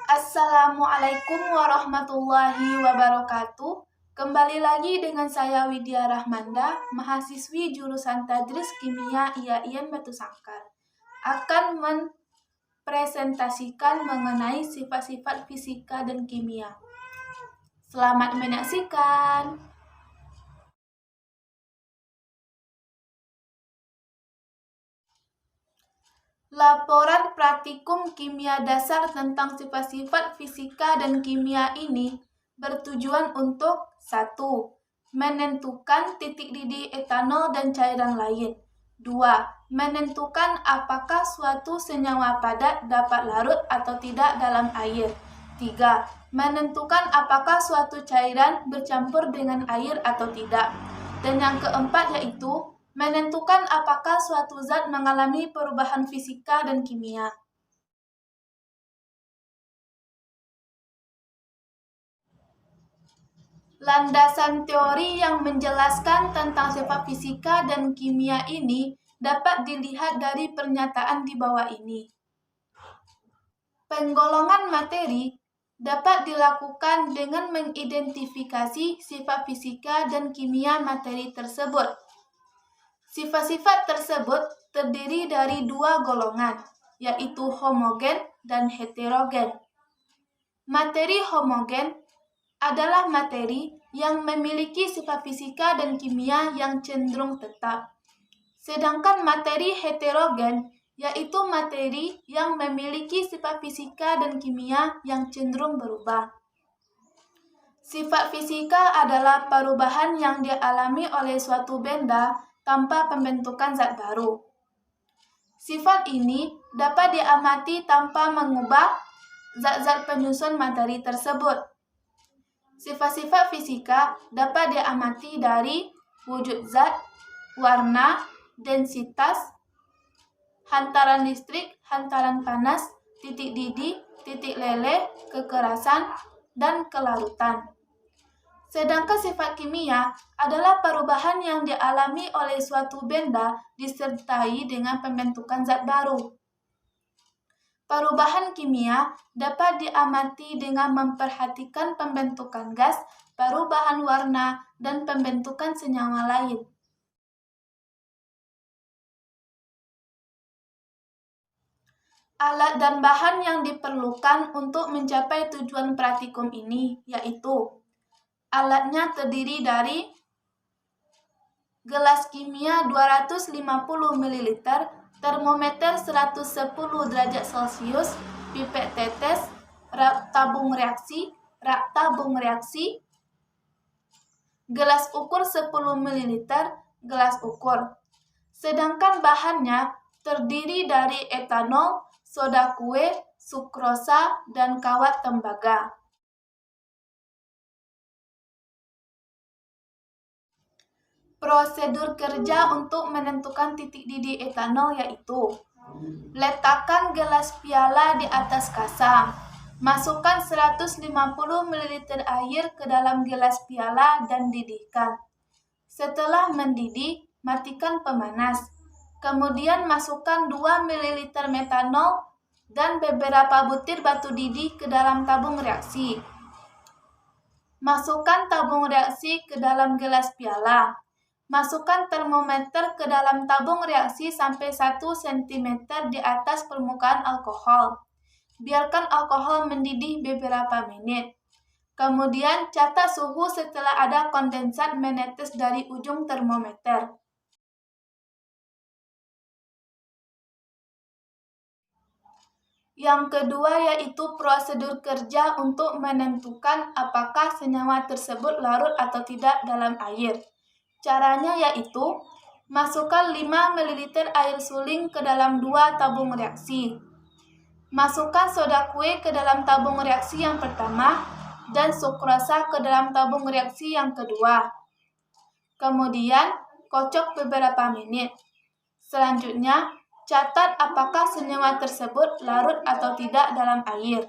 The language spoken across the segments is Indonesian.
Assalamualaikum warahmatullahi wabarakatuh. Kembali lagi dengan saya Widya Rahmanda, mahasiswi jurusan Tadris Kimia IAIN Batu Sangkar. Akan mempresentasikan mengenai sifat-sifat fisika dan kimia. Selamat menyaksikan. Laporan praktikum kimia dasar tentang sifat-sifat fisika dan kimia ini bertujuan untuk 1. Menentukan titik didih etanol dan cairan lain. 2. Menentukan apakah suatu senyawa padat dapat larut atau tidak dalam air. 3. Menentukan apakah suatu cairan bercampur dengan air atau tidak. Dan yang keempat yaitu menentukan apakah suatu zat mengalami perubahan fisika dan kimia. Landasan teori yang menjelaskan tentang sifat fisika dan kimia ini dapat dilihat dari pernyataan di bawah ini. Penggolongan materi dapat dilakukan dengan mengidentifikasi sifat fisika dan kimia materi tersebut. Sifat-sifat tersebut terdiri dari dua golongan, yaitu homogen dan heterogen. Materi homogen adalah materi yang memiliki sifat fisika dan kimia yang cenderung tetap. Sedangkan materi heterogen yaitu materi yang memiliki sifat fisika dan kimia yang cenderung berubah. Sifat fisika adalah perubahan yang dialami oleh suatu benda tanpa pembentukan zat baru. Sifat ini dapat diamati tanpa mengubah zat-zat penyusun materi tersebut. Sifat-sifat fisika dapat diamati dari wujud zat, warna, densitas, hantaran listrik, hantaran panas, titik didih, titik leleh, kekerasan, dan kelarutan. Sedangkan sifat kimia adalah perubahan yang dialami oleh suatu benda disertai dengan pembentukan zat baru. Perubahan kimia dapat diamati dengan memperhatikan pembentukan gas, perubahan warna, dan pembentukan senyawa lain. Alat dan bahan yang diperlukan untuk mencapai tujuan praktikum ini yaitu alatnya terdiri dari gelas kimia 250 ml, termometer 110 derajat Celcius, pipet tetes, rak tabung reaksi, gelas ukur 10 ml, gelas ukur. Sedangkan bahannya terdiri dari etanol, soda kue, sukrosa, dan kawat tembaga. Prosedur kerja untuk menentukan titik didih etanol yaitu letakkan gelas piala di atas kaca. Masukkan 150 ml air ke dalam gelas piala dan didihkan. Setelah mendidih, matikan pemanas. Kemudian masukkan 2 ml metanol dan beberapa butir batu didih ke dalam tabung reaksi. Masukkan tabung reaksi ke dalam gelas piala. Masukkan termometer ke dalam tabung reaksi sampai 1 cm di atas permukaan alkohol. Biarkan alkohol mendidih beberapa menit. Kemudian catat suhu setelah ada kondensat menetes dari ujung termometer. Yang kedua yaitu prosedur kerja untuk menentukan apakah senyawa tersebut larut atau tidak dalam air. Caranya yaitu masukkan 5 ml air suling ke dalam 2 tabung reaksi. Masukkan soda kue ke dalam tabung reaksi yang pertama dan sukrosa ke dalam tabung reaksi yang kedua. Kemudian kocok beberapa menit. Selanjutnya, catat apakah senyawa tersebut larut atau tidak dalam air.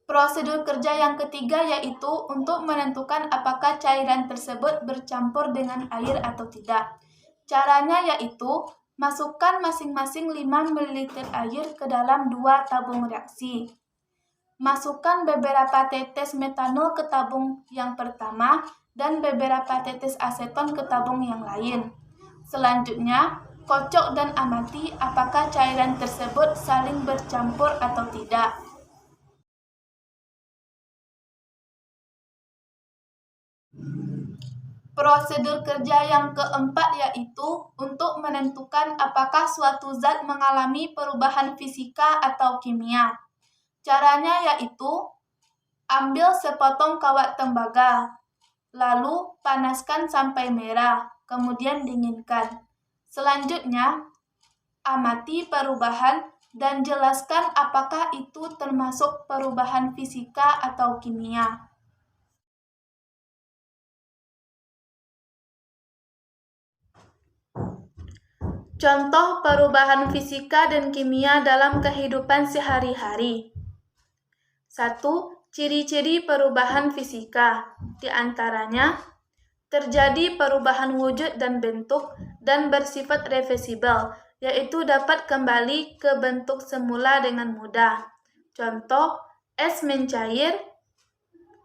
Prosedur kerja yang ketiga yaitu untuk menentukan apakah cairan tersebut bercampur dengan air atau tidak. Caranya yaitu Masukkan masing-masing 5 ml air ke dalam 2 tabung reaksi. Masukkan beberapa tetes metanol ke tabung yang pertama dan beberapa tetes aseton ke tabung yang lain. Selanjutnya, kocok dan amati apakah cairan tersebut saling bercampur atau tidak. Prosedur kerja yang keempat yaitu untuk menentukan apakah suatu zat mengalami perubahan fisika atau kimia. Caranya yaitu ambil sepotong kawat tembaga, lalu panaskan sampai merah, kemudian dinginkan. Selanjutnya, amati perubahan dan jelaskan apakah itu termasuk perubahan fisika atau kimia. Contoh perubahan fisika dan kimia dalam kehidupan sehari-hari. 1. Ciri-ciri perubahan fisika. Di antaranya, terjadi perubahan wujud dan bentuk dan bersifat reversibel, yaitu dapat kembali ke bentuk semula dengan mudah. Contoh, es mencair,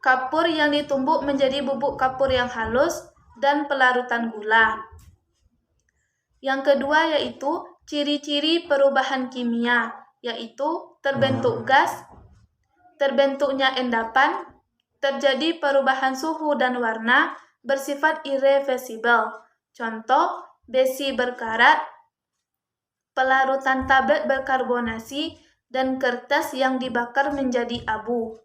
kapur yang ditumbuk menjadi bubuk kapur yang halus, dan pelarutan gula. Yang kedua yaitu ciri-ciri perubahan kimia, yaitu terbentuk gas, terbentuknya endapan, terjadi perubahan suhu dan warna, bersifat irreversibel. Contoh, besi berkarat, pelarutan tablet berkarbonasi, dan kertas yang dibakar menjadi abu.